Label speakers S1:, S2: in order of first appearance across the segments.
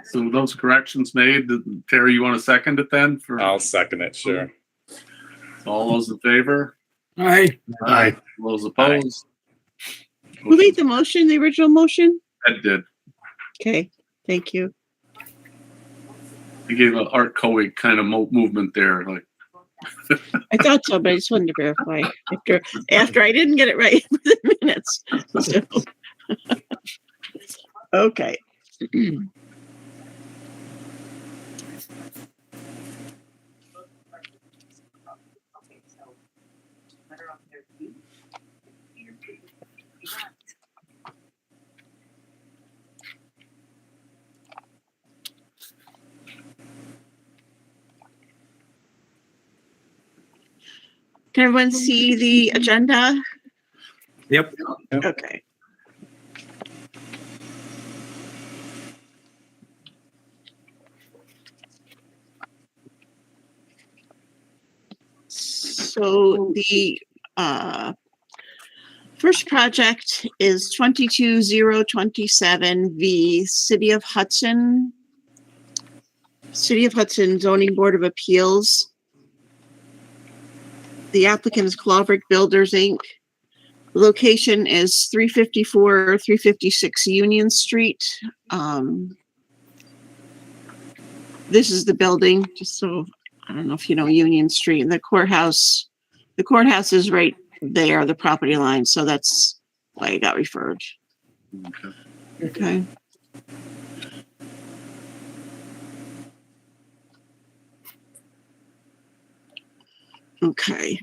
S1: So those corrections made, Terry, you want to second it then?
S2: I'll second it, sure.
S1: All those in favor?
S3: Aye.
S1: Aye. Those opposed?
S4: Who made the motion, the original motion?
S1: Ed did.
S4: Okay, thank you.
S1: He gave an Art Coig kind of movement there, like.
S4: I thought so, but I just wanted to verify after I didn't get it right for the minutes. So. Okay. Can everyone see the agenda?
S3: Yep.
S4: Okay. So the first project is 22027V, City of Hudson Zoning Board of Appeals. The applicant is Clawbrick Builders, Inc. The location is 354, 356 Union Street. This is the building, just so, I don't know if you know Union Street, and the courthouse is right there, the property line, so that's why it got referred. Okay. Okay.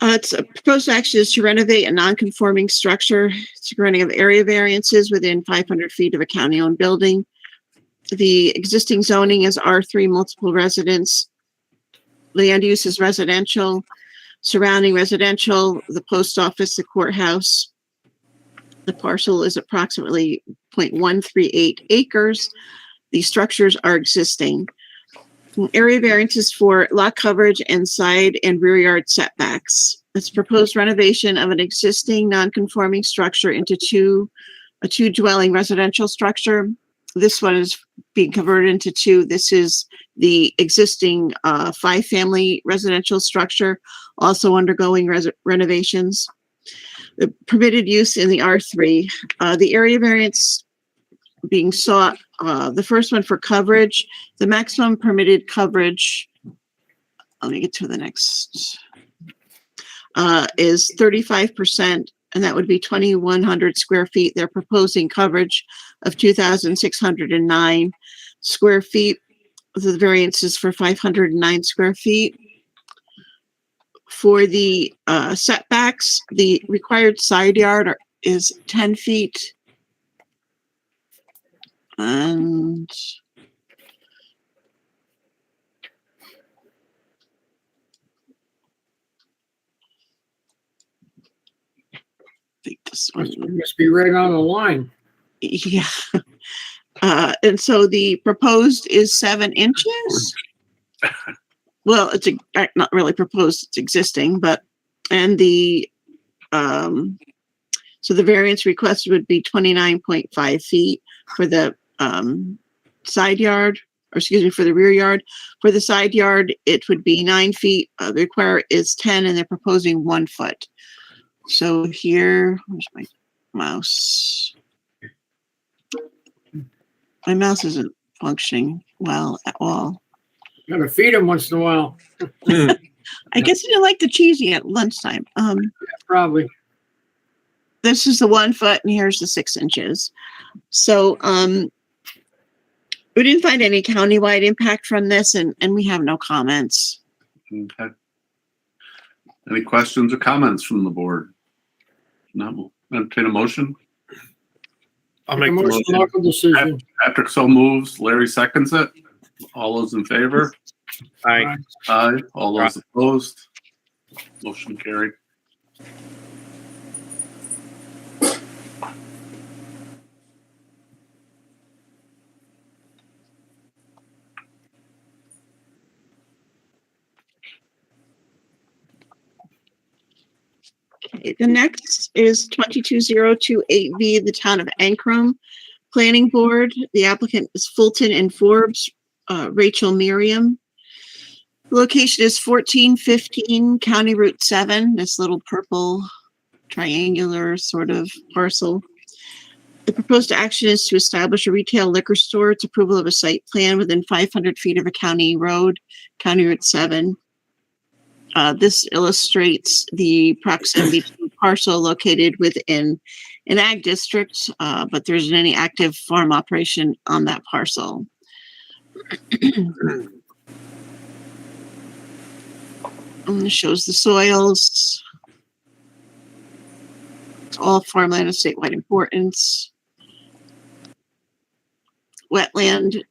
S4: It's a proposed action is to renovate a non-conforming structure. It's granting of area variances within 500 feet of a county-owned building. The existing zoning is R3 multiple residence. Land use is residential. Surrounding residential, the post office, the courthouse. The parcel is approximately 0.138 acres. The structures are existing. Area variances for lot coverage and side and rear yard setbacks. It's proposed renovation of an existing non-conforming structure into a two dwelling residential structure. This one is being converted into two. This is the existing 5-family residential structure, also undergoing renovations. The permitted use in the R3. The area variance being sought, the first one for coverage, the maximum permitted coverage, let me get to the next, is 35%, and that would be 2,100 square feet. They're proposing coverage of 2,609 square feet. The variance is for 509 square feet. For the setbacks, the required side yard is 10 feet. And I think this one
S3: Must be right on the line.
S4: yeah. And so the proposed is 7 inches. Well, it's not really proposed, it's existing, but, and the, so the variance requested would be 29.5 feet for the side yard, or excuse me, for the rear yard. For the side yard, it would be 9 feet. The require is 10, and they're proposing 1 foot. So here, where's my mouse? My mouse isn't functioning well at all.
S3: Gotta feed him once in a while.
S4: I guess I didn't like the cheesy at lunchtime.
S3: Probably.
S4: This is the 1 foot, and here's the 6 inches. So, we didn't find any countywide impact from this, and we have no comments.
S1: Okay. Any questions or comments from the board? No. Entertain a motion.
S3: I'll make the motion. Local decision.
S1: Patrick so moves. Larry seconds it. All those in favor?
S3: Aye.
S1: Aye. All those opposed? Motion carried.
S4: Okay, the next is 22028V, the town of Ankrum. Planning Board, the applicant is Fulton and Forbes, Rachel Merriam. Location is 1415 County Route 7, this little purple triangular sort of parcel. The proposed action is to establish a retail liquor store. It's approval of a site plan within 500 feet of a county road, County Route 7. This illustrates the proximity to the parcel located within an ag district, but there isn't any active farm operation on that parcel. And it shows the soils. It's all farmland of statewide importance. Wetland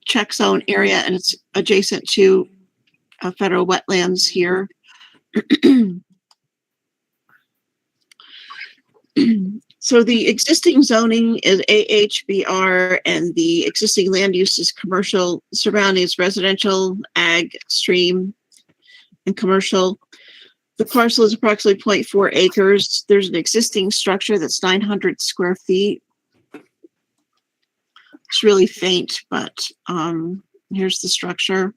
S4: check zone area, and it's adjacent to federal wetlands here. So the existing zoning is AHBR, and the existing land use is commercial, surrounding is residential, ag, stream, and commercial. The parcel is approximately 0.4 acres. There's an existing structure that's 900 square feet. It's really faint, but here's the structure.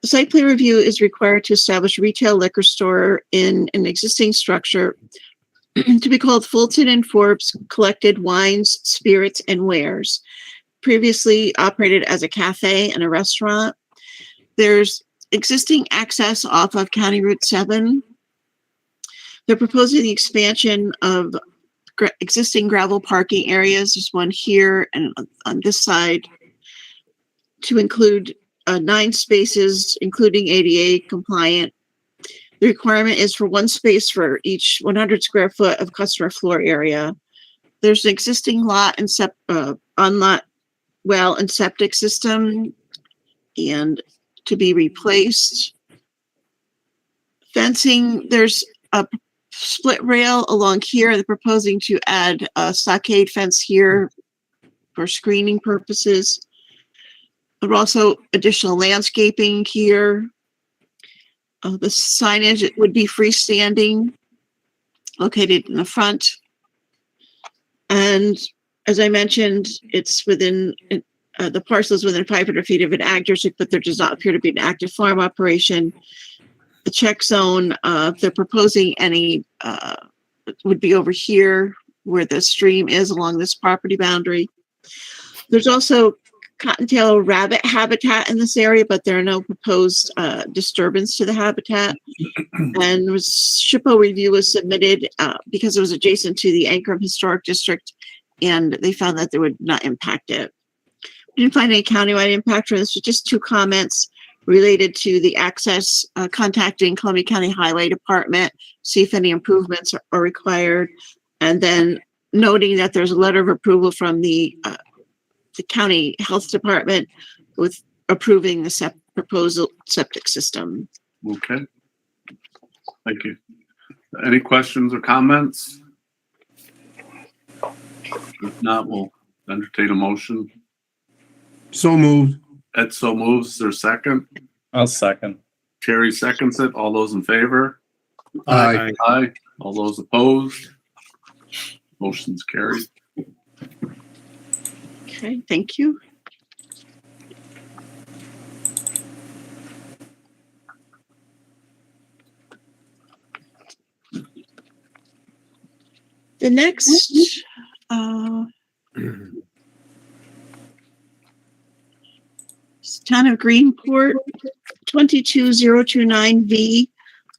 S4: The site plan review is required to establish a retail liquor store in an existing structure to be called Fulton and Forbes Collected Wines, Spirits, and Wares. Previously operated as a cafe and a restaurant. There's existing access off of County Route 7. They're proposing the expansion of existing gravel parking areas. There's one here and on this side to include 9 spaces, including ADA compliant. The requirement is for 1 space for each 100 square foot of customer floor area. There's an existing lot and on-lot well and septic system and to be replaced. Fencing, there's a split rail along here. They're proposing to add a stockade fence here for screening purposes. There are also additional landscaping here. The signage, it would be freestanding, located in the front. And as I mentioned, it's within, the parcel is within 500 feet of an ag district, but there does not appear to be an active farm operation. The check zone, they're proposing any, would be over here where the stream is along this property boundary. There's also cottontail rabbit habitat in this area, but there are no proposed disturbance to the habitat. And SHPO review was submitted because it was adjacent to the Ankrum Historic District, and they found that they would not impact it. We didn't find any countywide impact for this, but just 2 comments related to the access, contacting Columbia County Highway Department, see if any improvements are required, and then noting that there's a letter of approval from the county health department with approving the proposal septic system.
S1: Okay. Thank you. Any questions or comments? If not, we'll entertain a motion.
S3: So moved.
S1: Ed so moves. Is there a second?
S2: I'll second.
S1: Terry seconds it. All those in favor?
S3: Aye.
S1: Aye. All those opposed? Motion's carried.
S4: Okay, thank you. The next, Town of Greenport, 22029V,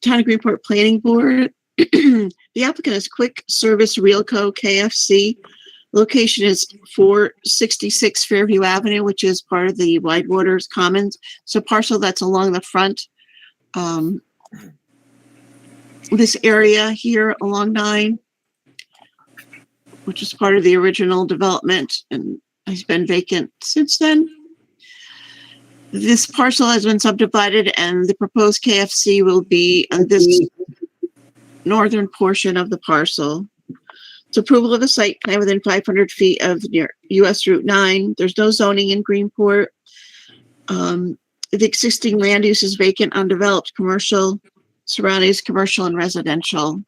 S4: Town of Greenport Planning Board. The applicant is Quick Service Realco KFC. Location is 466 Fairview Avenue, which is part of the Wide Waters Commons. So parcel that's along the front. This area here along 9, which is part of the original development and has been vacant since then. This parcel has been subdivided and the proposed KFC will be on this northern portion of the parcel. It's approval of a site plan within 500 feet of near US Route 9. There's no zoning in Greenport. The existing land use is vacant, undeveloped, commercial, surroundings commercial and residential.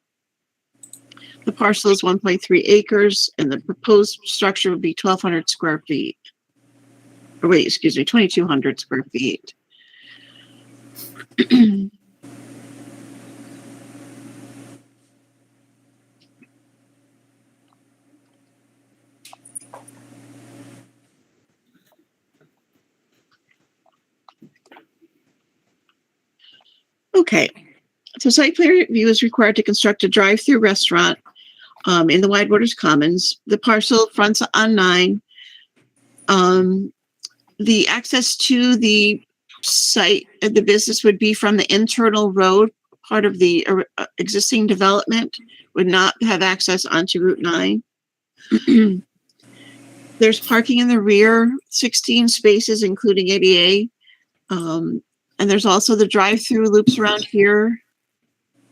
S4: The parcel is 1.3 acres and the proposed structure would be 1,200 square feet. Or wait, excuse me, 2,200 square feet. Okay, so site plan review is required to construct a drive-through restaurant in the Wide Waters Commons. The parcel fronts on 9. The access to the site of the business would be from the internal road. Part of the existing development would not have access onto Route 9. There's parking in the rear, 16 spaces, including ADA. And there's also the drive-through loops around here.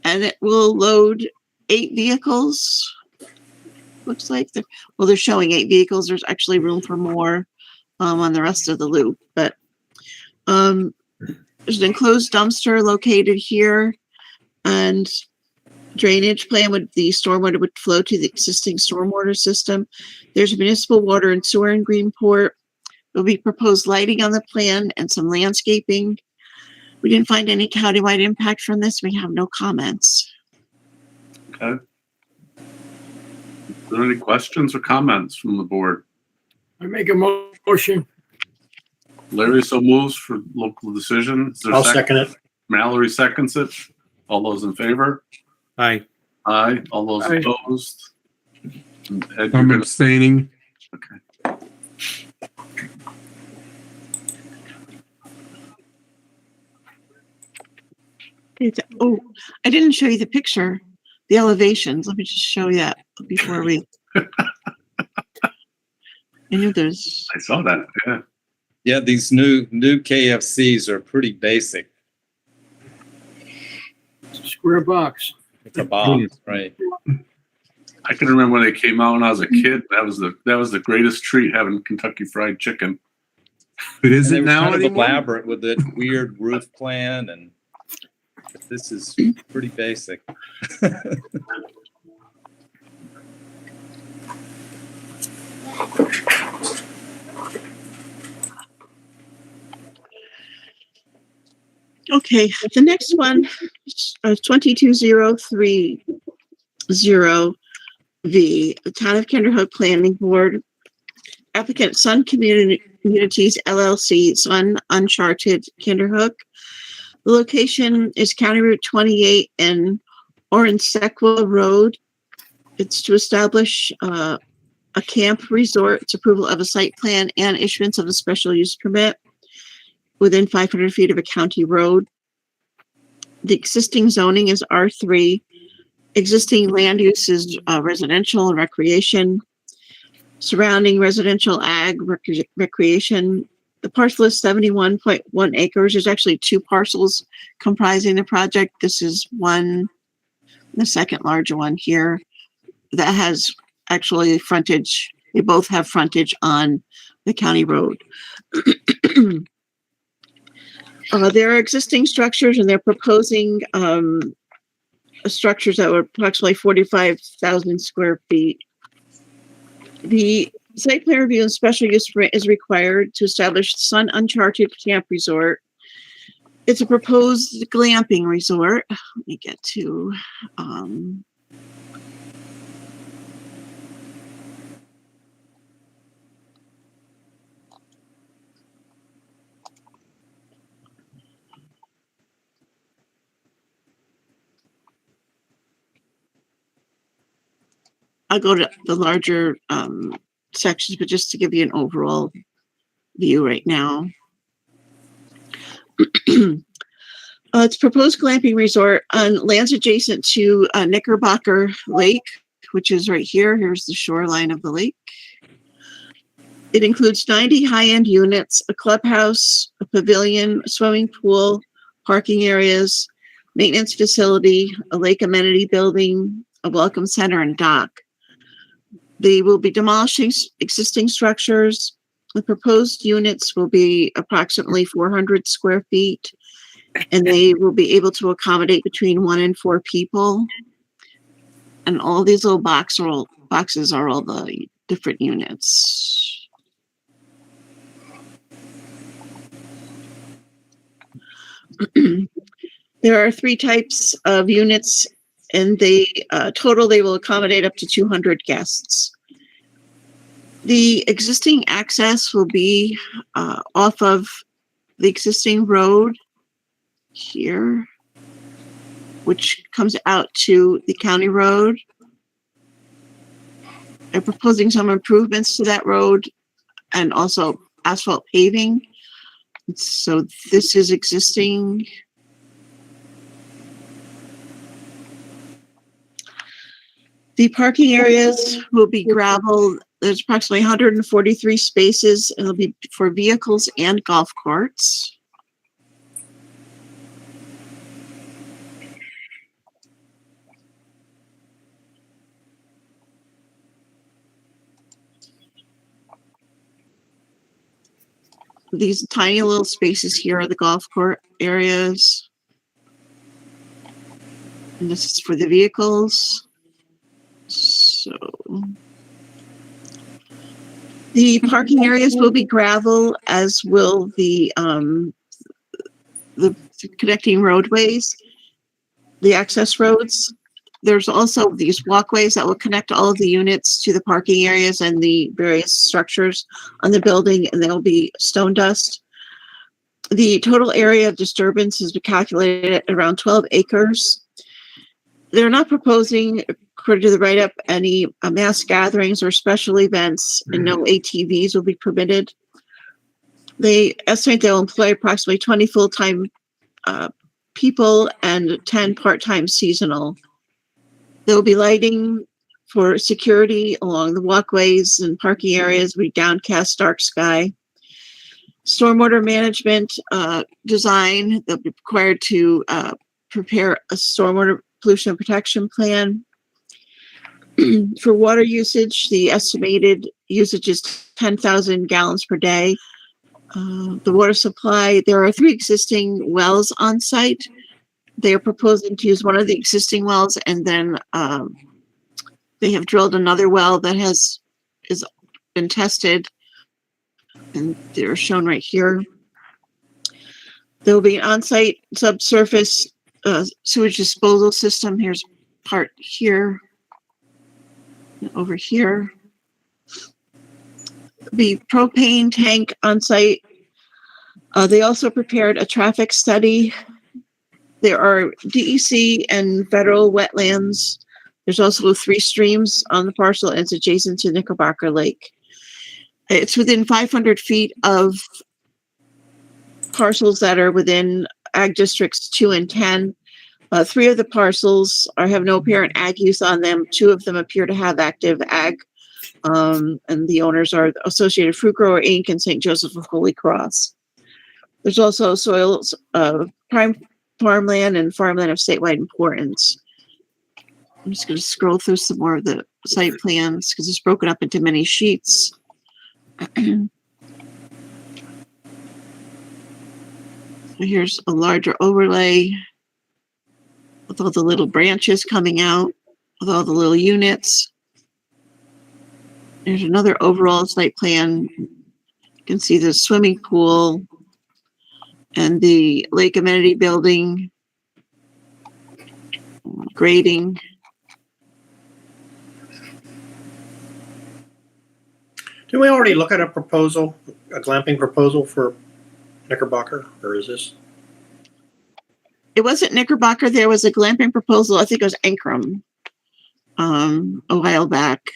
S4: And it will load 8 vehicles. Looks like they're showing 8 vehicles. There's actually room for more on the rest of the loop. But there's an enclosed dumpster located here. And drainage plan the stormwater would flow to the existing stormwater system. There's municipal water and sewer in Greenport. There'll be proposed lighting on the plan and some landscaping. We didn't find any countywide impact from this. We have no comments.
S1: Okay. Are there any questions or comments from the board?
S3: I make a motion.
S1: Larry so moves for local decision. Is there a
S3: I'll second it.
S1: Mallory seconds it. All those in favor?
S2: Aye.
S1: Aye. All those
S3: Aye.
S1: opposed? And Ed, you're
S5: I'm
S1: gonna-
S5: abstaining.
S1: Okay.
S4: Oh, I didn't show you the picture, the elevations. Let me just show you that before we. I knew there's.
S1: I saw that. Yeah.
S6: Yeah, these new KFCs are pretty basic.
S3: Square box.
S6: It's a box, right?
S1: I can remember when they came out when I was a kid. That was the greatest treat, having Kentucky Fried Chicken.
S5: It
S6: And
S5: isn't
S6: they were
S5: now
S6: kind of
S5: anymore.
S6: elaborate with the weird roof plan, and this is pretty basic.
S4: Okay, the next one, 22030V, the Town of Kinderhook Planning Board. Applicant Sun Communities LLC, Sun Uncharted Kinderhook. The location is County Route 28 and Oransequa Road. It's to establish a camp resort. It's approval of a site plan and issuance of a special use permit within 500 feet of a county road. The existing zoning is R3. Existing land use is residential and recreation. Surrounding residential ag recreation. The parcel is 71.1 acres. There's actually 2 parcels comprising the project. This is one, the second larger one here, that has actually frontage. They both have frontage on the county road. There are existing structures and they're proposing structures that were approximately 45,000 square feet. The site plan review and special use permit is required to establish Sun Uncharted Camp Resort. It's a proposed glamping resort. Let me get to, I'll go to the larger sections, but just to give you an overall view right now. It's proposed glamping resort on lands adjacent to Knickerbocker Lake, which is right here. Here's the shoreline of the lake. It includes 90 high-end units, a clubhouse, a pavilion, a swimming pool, parking areas, maintenance facility, a lake amenity building, a welcome center, and dock. They will be demolishing existing structures. The proposed units will be approximately 400 square feet, and they will be able to accommodate between 1 and 4 people. And all these little boxes are all the different units. There are 3 types of units, and they total they will accommodate up to 200 guests. The existing access will be off of the existing road here, which comes out to the county road. They're proposing some improvements to that road and also asphalt paving. So this is existing. The parking areas will be gravel. There's approximately 143 spaces, and it'll be for vehicles and golf carts. These tiny little spaces here are the golf court areas. And this is for the vehicles. So the parking areas will be gravel, as will the connecting roadways, the access roads. There's also these walkways that will connect all of the units to the parking areas and the various structures on the building, and they'll be stone dust. The total area of disturbance has been calculated at around 12 acres. They're not proposing, according to the write-up, any mass gatherings or special events, and no ATVs will be permitted. They estimate they'll employ approximately 20 full-time people and 10 part-time seasonal. There will be lighting for security along the walkways and parking areas with downcast dark sky. Stormwater management design, they'll be required to prepare a stormwater pollution protection plan. For water usage, the estimated usage is 10,000 gallons per day. The water supply, there are 3 existing wells on site. They are proposing to use one of the existing wells, and then they have drilled another well that has been tested, and they're shown right here. There will be an on-site subsurface sewage disposal system. Here's part here, over here. The propane tank on site. They also prepared a traffic study. There are DEC and federal wetlands. There's also 3 streams on the parcel, and it's adjacent to Knickerbocker Lake. It's within 500 feet of parcels that are within Ag Districts 2 and 10. 3 of the parcels have no apparent ag use on them. 2 of them appear to have active ag, and the owners are Associated Fruit Grower Inc. and St. Joseph of Holy Cross. There's also soils, prime farmland and farmland of statewide importance. I'm just going to scroll through some more of the site plans because it's broken up into many sheets. Here's a larger overlay with all the little branches coming out, with all the little units. There's another overall site plan. You can see the swimming pool and the lake amenity building, grading.
S2: Did we already look at a proposal, a glamping proposal for Knickerbocker, or is this?
S4: It wasn't Knickerbocker. There was a glamping proposal. I think it was Ankrum, a while back.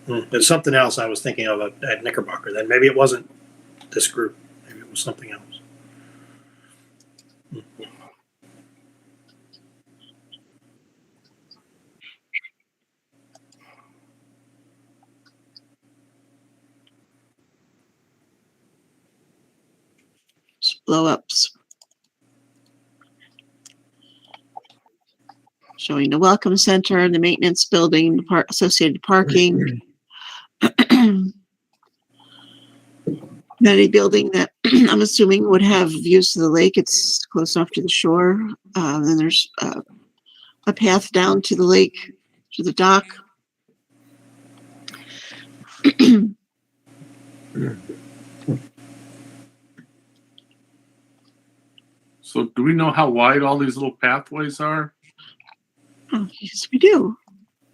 S2: It's something else I was thinking of at Knickerbocker. Then maybe it wasn't this group. Maybe it was something else.
S4: Blow ups. Showing the welcome center, the maintenance building, the associated parking. Amenity building that I'm assuming would have views to the lake. It's close off to the shore. Then there's a path down to the lake, to the dock.
S1: So do we know how wide all these little pathways are?
S4: Oh, yes, we do.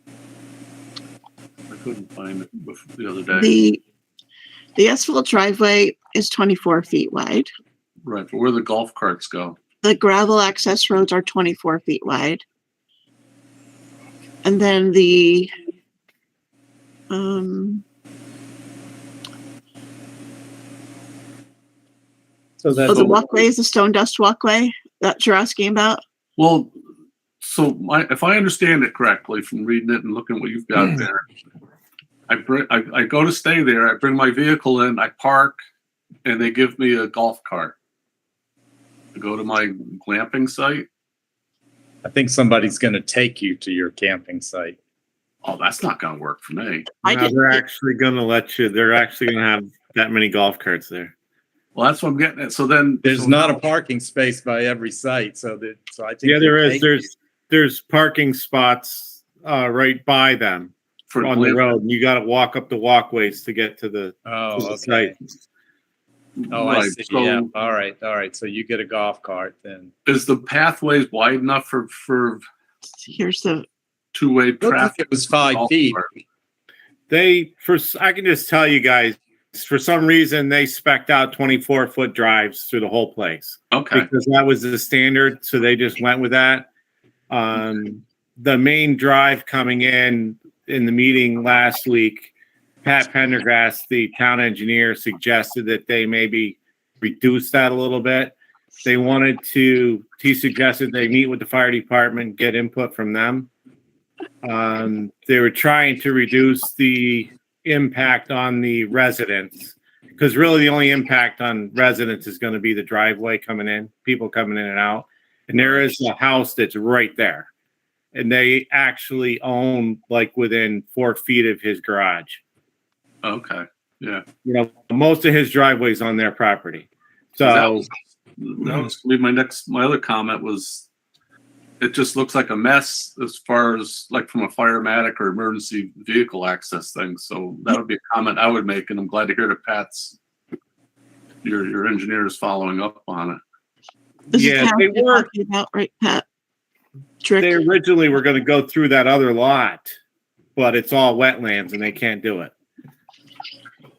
S1: I couldn't find it the other day.
S4: The asphalt driveway is 24 feet wide.
S1: Right, but where the golf carts go?
S4: The gravel access roads are 24 feet wide. And then the
S2: So that's
S4: the walkway is the stone dust walkway that you're asking about.
S1: Well, so if I understand it correctly from reading it and looking at what you've got there, I go to stay there. I bring my vehicle in, I park, and they give me a golf cart to go to my glamping site.
S6: I think somebody's going to take you to your camping site.
S1: Oh, that's not going to work for me.
S4: I
S5: No,
S4: didn't
S5: they're
S4: think-
S5: actually going to let you. They're actually going to have that many golf carts there.
S1: Well, that's what I'm getting at. So then
S6: There's not a parking space by every site, so I think
S5: Yeah, there
S6: they'll
S5: is.
S6: take you.
S5: There's parking spots right by them
S1: for
S5: on the
S1: glamping.
S5: road. And you got to walk up the walkways to get to the,
S6: Oh,
S5: to the
S6: okay.
S5: site.
S6: Oh, I
S1: Right,
S6: see.
S1: so
S6: Yeah. All right. So you get a golf cart then.
S1: is the pathways wide enough for
S4: Here's the
S1: two-way
S6: Looked like
S1: traffic?
S6: it was 5
S1: Golf
S6: feet.
S1: cart?
S5: I can just tell you guys, for some reason, they spec'd out 24-foot drives through the whole place.
S1: Okay.
S5: Because that was the standard, so they just went with that. The main drive coming in the meeting last week, Pat Pendergrass, the town engineer, suggested that they maybe reduce that a little bit. He suggested they meet with the fire department, get input from them. They were trying to reduce the impact on the residents, because really the only impact on residents is going to be the driveway coming in, people coming in and out. And there is a house that's right there. And they actually own like within 4 feet of his garage.
S1: Okay. Yeah.
S5: You know, most of his driveway's on their property.
S1: That
S5: So
S1: was gonna be my other comment was it just looks like a mess as far as like from a firematic or emergency vehicle access thing. So that would be a comment I would make, and I'm glad to hear that Pat's your engineer is following up on it.
S4: this
S5: Yeah,
S4: is how
S5: they
S4: we're
S5: were-
S4: talking about, right, Pat?
S5: they
S4: Trick.
S5: originally were going to go through that other lot, but it's all wetlands and they can't do it.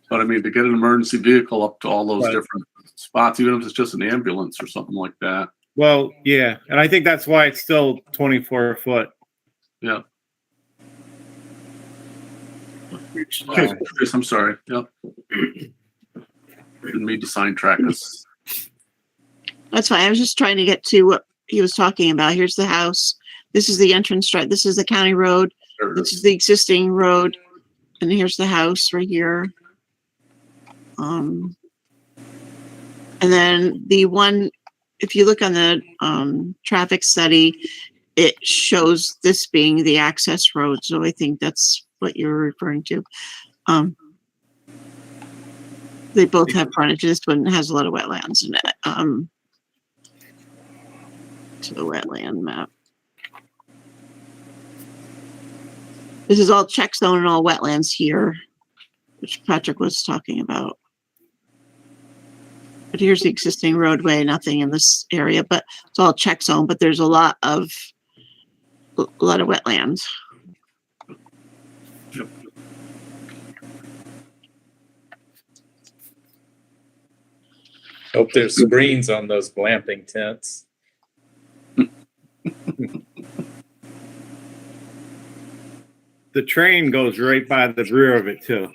S1: But I mean, to get an emergency vehicle up to all those
S5: Right.
S1: different spots, even if it's just an ambulance or something like that.
S5: Well, yeah, and I think that's why it's still 24 foot.
S1: Yeah. Okay, Chris, I'm sorry. Yep. Didn't mean to sidetrack us.
S4: That's fine. I was just trying to get to what he was talking about. Here's the house. This is the entrance drive. This is the county road.
S1: There it
S4: This
S1: is.
S4: is the existing road. And here's the house right here. And then the one, if you look on the traffic study, it shows this being the access road. So I think that's what you're referring to. They both have frontage. This one has a lot of wetlands in it. To the wetland map. This is all check zone and all wetlands here, which Patrick was talking about. But here's the existing roadway, nothing in this area, but it's all check zone, but there's a lot of wetlands.
S6: Hope there's screens on those glamping tents.
S5: The train goes right by the rear of it too.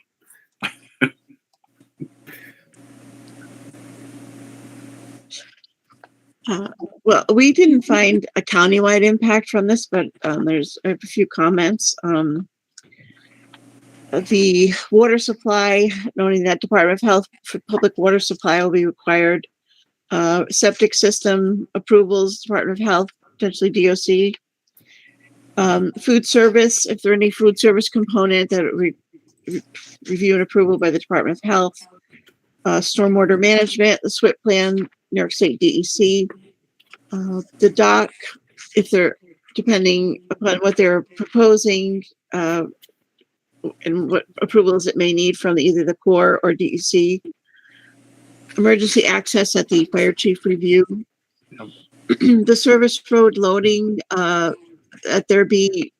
S4: Well, we didn't find a countywide impact from this, but I have a few comments. The water supply, noting that Department of Health for public water supply will be required. Septic system approvals, Department of Health, potentially DOC. Food service, if there are any food service component that review and approval by the Department of Health. Stormwater management, the SWIP plan, New York State DEC. The dock, if there depending upon what they're proposing, and what approvals it may need from either the Corps or DEC. Emergency access at the fire chief review. The service road loading, that there be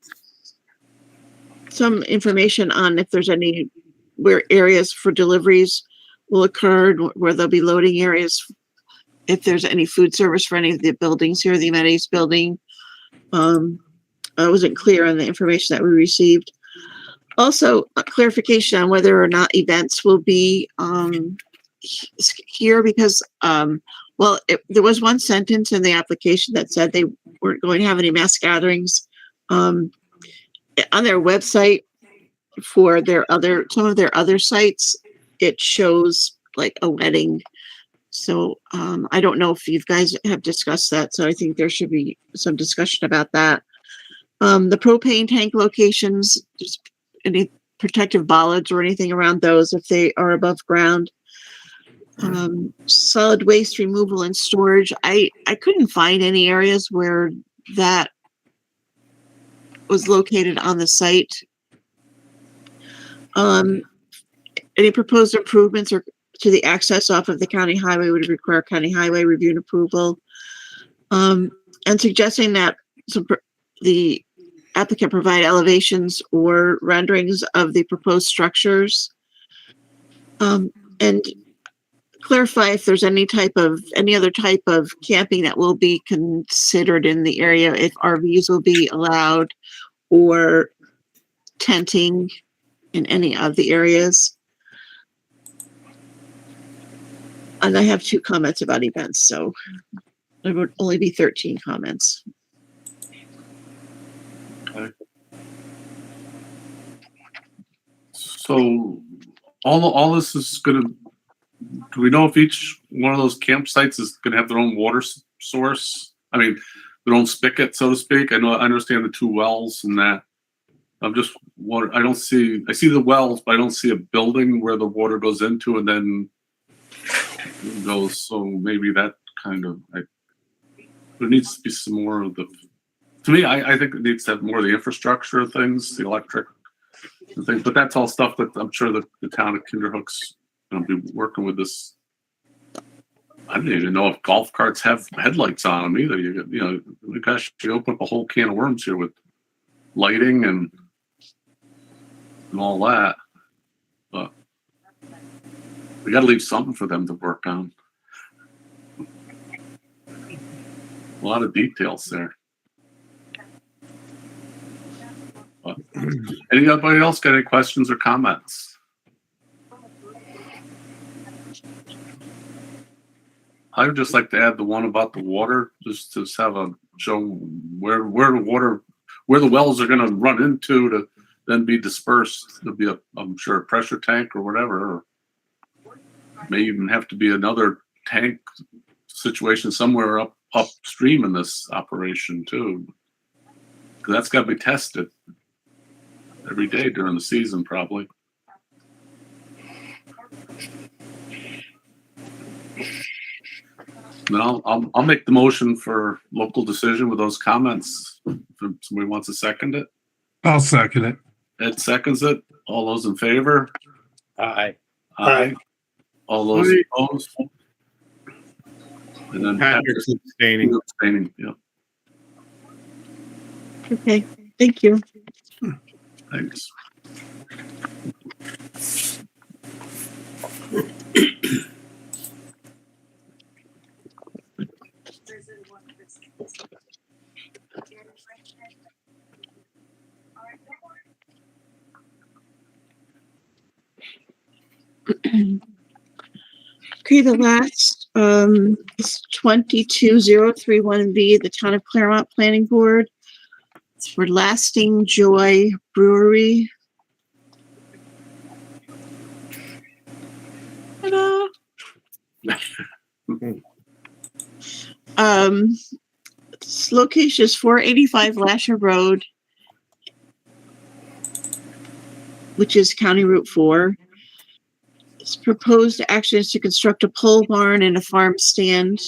S4: some information on if there's any where areas for deliveries will occur, where there'll be loading areas, if there's any food service for any of the buildings here, the amenities building. I wasn't clear on the information that we received. Also, a clarification on whether or not events will be here, because there was one sentence in the application that said they weren't going to have any mass gatherings. On their website for some of their other sites, it shows like a wedding. So I don't know if you guys have discussed that. So I think there should be some discussion about that. The propane tank locations, just any protective bollards or anything around those if they are above ground. Solid waste removal and storage. I couldn't find any areas where that was located on the site. Any proposed improvements or to the access off of the county highway would require county highway review and approval. And suggesting that the applicant provide elevations or renderings of the proposed structures. And clarify if there's any other type of camping that will be considered in the area, if RVs will be allowed or tenting in any of the areas. And I have 2 comments about events, so there would only be 13 comments.
S1: So all this is gonna, do we know if each one of those campsites is gonna have their own water source? I mean, their own spigot, so to speak? I understand the 2 wells and that. I'm just wondering, I see the wells, but I don't see a building where the water goes into and then goes, so maybe that kind of, there needs to be some more of the, to me, I think it needs to have more of the infrastructure of things, the electric things, but that's all stuff that I'm sure that the town of Kinderhook's gonna be working with this. I didn't even know if golf carts have headlights on them either. Gosh, you open up a whole can of worms here with lighting and all that. But we got to leave something for them to work on. A lot of details there. But anybody else got any questions or comments? I would just like to add the one about the water, just to have a show where the wells are going to run into to then be dispersed. There'll be I'm sure a pressure tank or whatever, or may even have to be another tank situation somewhere upstream in this operation too. 'Cause that's got to be tested every day during the season, probably. Then I'll make the motion for local decision with those comments. If somebody wants to second it.
S7: I'll second it.
S1: Ed seconds it. All those in favor?
S6: Aye.
S2: Aye.
S1: All those
S3: Aye.
S1: opposed? And then
S5: Patrick's abstaining.
S1: abstaining. Yeah,
S4: Okay, thank you.
S1: thanks.
S4: Okay, the last is 22031B, the Town of Claremont Planning Board. It's for Lasting Joy Brewery. Ta-da. Its location is 485 Lasher Road, which is County Route 4. Its proposed action is to construct a pole barn and a farm stand.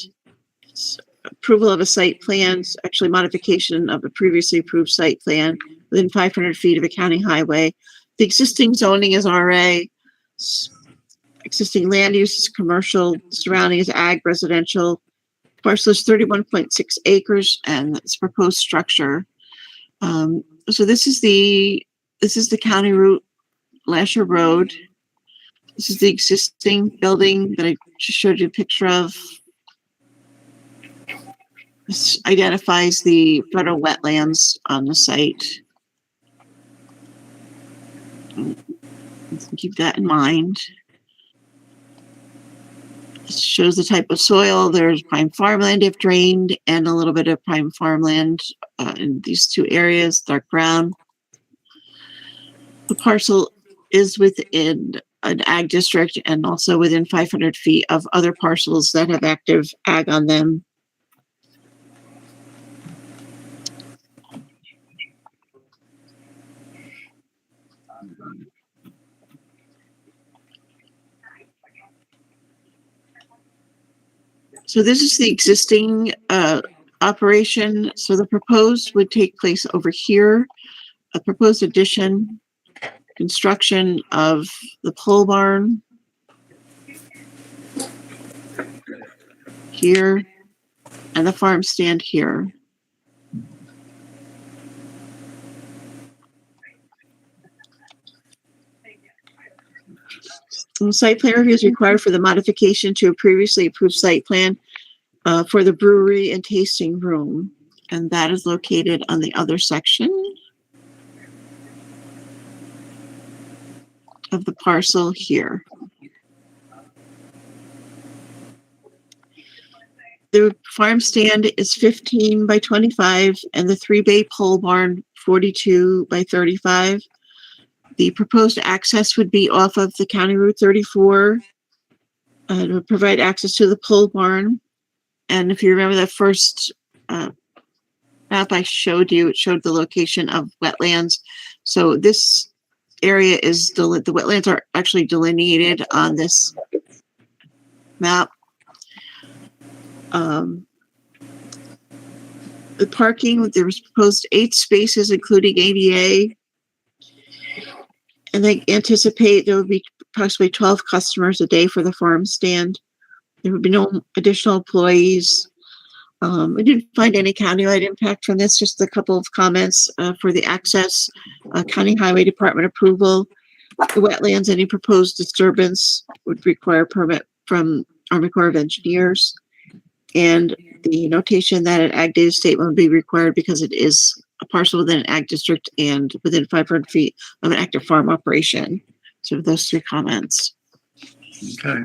S4: It's approval of a site plan, actually modification of a previously approved site plan within 500 feet of a county highway. The existing zoning is RA. Existing land use is commercial, surrounding is ag residential. Parcel is 31.6 acres and it's proposed structure. So this is the county route, Lasher Road. This is the existing building that I just showed you a picture of. This identifies the federal wetlands on the site. Keep that in mind. This shows the type of soil. There's prime farmland if drained, and a little bit of prime farmland in these two areas, dark brown. The parcel is within an ag district and also within 500 feet of other parcels that have active ag on them. So this is the existing operation. So the proposed would take place over here. A proposed addition, construction of the pole barn here, and the farm stand here. Site plan review is required for the modification to a previously approved site plan for the brewery and tasting room. And that is located on the other section of the parcel here. The farm stand is 15 by 25 and the 3-bay pole barn 42 by 35. The proposed access would be off of the County Route 34. It would provide access to the pole barn. And if you remember that first map I showed you, it showed the location of wetlands. So this area is, the wetlands are actually delineated on this map. The parking, there was proposed 8 spaces, including ADA. And they anticipate there would be approximately 12 customers a day for the farm stand. There would be no additional employees. We didn't find any countywide impact from this, just a couple of comments for the access, County Highway Department approval. The wetlands, any proposed disturbance would require permit from Army Corps of Engineers. And the notation that an ag data statement would be required because it is a parcel within an ag district and within 500 feet of an active farm operation. So those 3 comments.
S1: Okay.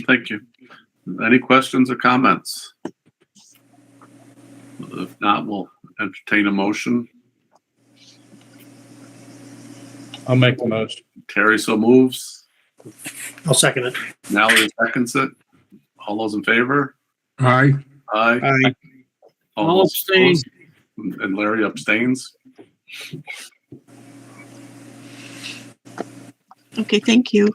S1: Thank you. Any questions or comments? If not, we'll entertain a motion.
S6: I'll make the motion.
S1: Terry so moves.
S2: I'll second it.
S1: Mallory seconds it. All those in favor?
S3: Aye.
S1: Aye.
S5: Aye.
S1: All
S3: I'll
S1: those
S3: abstain.
S1: opposed? And Larry abstains.
S4: Okay, thank you.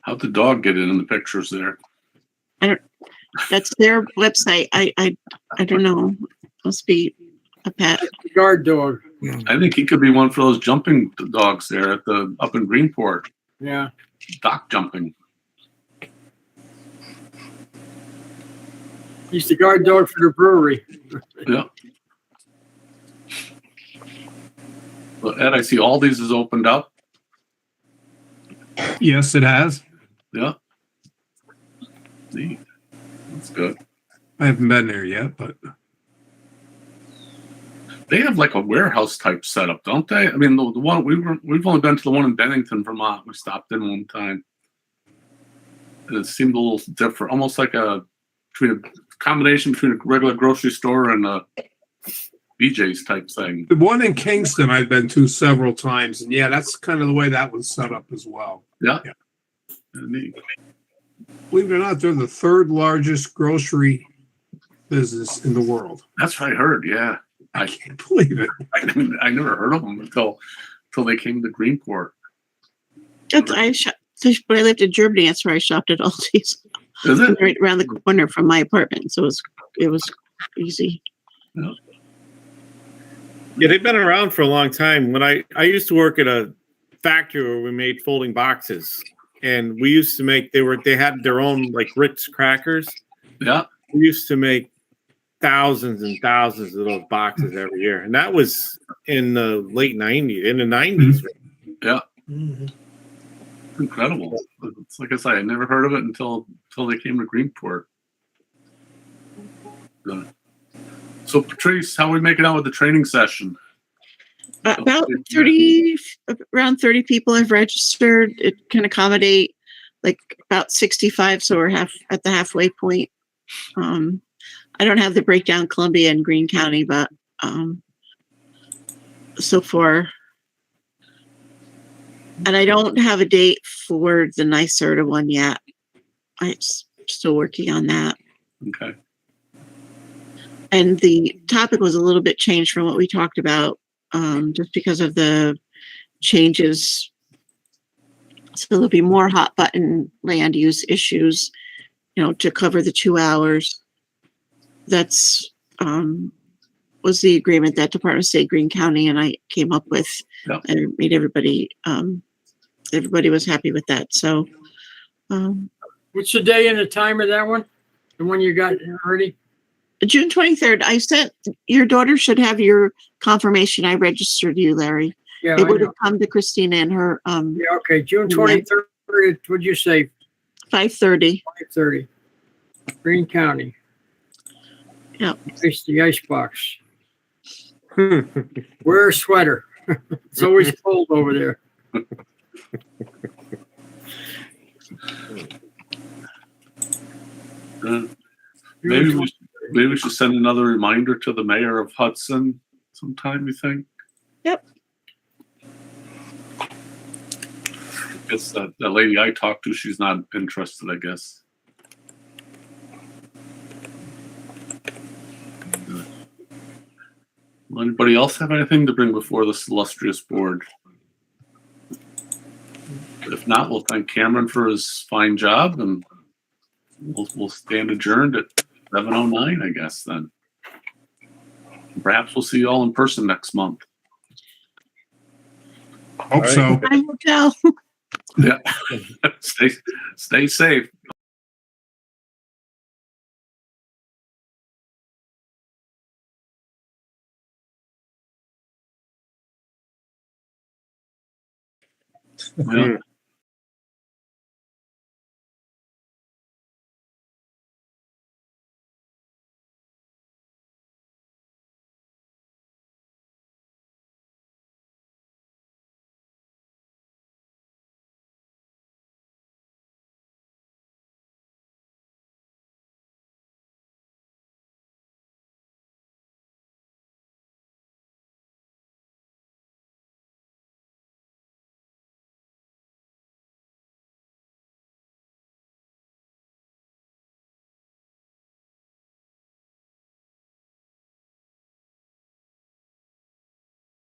S1: How'd the dog get in the pictures there?
S4: That's their website. I don't know. Must be a pet.
S3: Guard dog.
S1: I think he could be one for those jumping dogs there at up in Greenport,
S3: Yeah.
S1: dock jumping.
S3: He's the guard dog for the brewery.
S1: Yeah. Well, Ed, I see Aldi's is opened up.
S7: Yes, it has.
S1: Yeah. Neat. That's good.
S7: I haven't been there yet, but
S1: They have like a warehouse type setup, don't they? I mean, the one we've only been to the one in Bennington, Vermont. We stopped in one time. And it seemed a little different, almost like a combination between a regular grocery store and a BJ's type thing.
S7: The one in Kingston I've been to several times, and yeah, that's kind of the way that was set up as well.
S1: Yeah.
S7: Yeah.
S1: Neat.
S7: Believe it or not, they're the third largest grocery business in the world.
S1: That's what I heard. Yeah.
S7: I can't believe it.
S1: I never heard of them until they came to Greenport.
S4: When I lived in Germany, that's where I shopped at Aldi's.
S1: Is it?
S4: Right around the corner from my apartment, so it was easy.
S5: Yeah, they've been around for a long time. When I used to work at a factory where we made folding boxes, and we used to make they had their own like Ritz crackers.
S1: Yeah.
S5: We used to make thousands and thousands of those boxes every year, and that was in the late '90s. In the '90s,
S1: Yeah.
S2: Mhm.
S1: Incredible. It's like I said, I never heard of it until they came to Greenport. So Patrice, how are we making out with the training session?
S4: About 30, around 30 people have registered. It can accommodate like about 65, so we're at the halfway point. I don't have the breakdown Columbia and Greene County, but so far. And I don't have a date for the NYSERDA one yet. I'm still working on that.
S1: Okay.
S4: And the topic was a little bit changed from what we talked about, just because of the changes. So there'll be more hot button land use issues, to cover the 2 hours. That's was the agreement that Department of State, Greene County, and I came up with,
S1: Yep.
S4: and made everybody was happy with that. So,
S3: What's the day and the time of that one? The one you got already?
S4: June 23rd, I sent, your daughter should have your confirmation. I registered you, Larry.
S3: Yeah,
S4: It
S3: I
S4: would
S3: know.
S4: have come to Christina and her,
S3: Yeah, okay, June 23rd, what'd you say,
S4: 5:30.
S3: 5:30? Greene County.
S4: Yep.
S3: It's the icebox. Wear a sweater. It's always cold over there.
S1: Maybe we should send another reminder to the mayor of Hudson sometime, you think?
S4: Yep.
S1: It's the lady I talked to, she's not interested, I guess. Anybody else have anything to bring before this illustrious board? If not, we'll thank Cameron for his fine job, and we'll stand adjourned at 7:09, I guess, then. Perhaps we'll see you all in person next month.
S7: Hope so.
S4: I hotel.
S1: Yeah. Stay safe. Yeah.